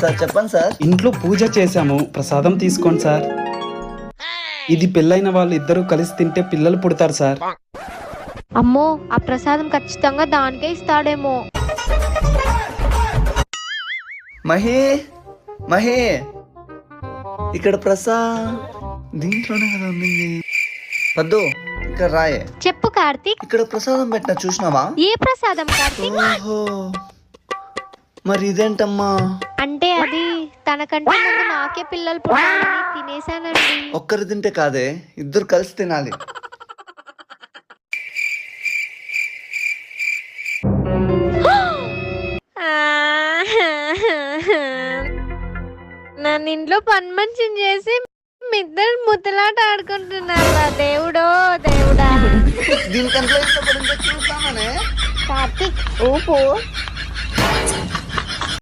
Sir చెప్పండి sir. ఇంట్లో పూజ చేశాము, ప్రసాదం తీసుకోండి సార్. ఇది పెళ్ళైన వాళ్ళు ఇద్దరు కలిసి తింటే పిల్లలు పుడతారు సార్. అమ్మో, ఆ ప్రసాదం ఖచ్చితంగా దానికే ఇస్తాడేమో. మహి మహి ఇక్కడ దీంట్లోనే కదా ఉంది. పద్దు ఇక్కడ రాయే. చెప్పు కార్తీక్. ఇక్కడ ప్రసాదం పెట్టిన చూసినావా? ఏ ప్రసాదం కార్తీక్? ఓహో, మరి ఇదేంటమ్మా? అంటే అది తనకంటే ముందు నాకే పిల్లలు పుట్టాలని తినేసానండి. ఒక్కరు తింటే కాదే, ఇద్దరు కలిసి తినాలి. నన్ను ఇంట్లో పని మనిషిని చేసి మీ ఇద్దరు ముద్దలాట ఆడుకుంటున్నారా? దేవుడో దేవుడా. దీనికంటే ఇష్టపడిందో చూసామనే. కార్తీక్ ఊపు.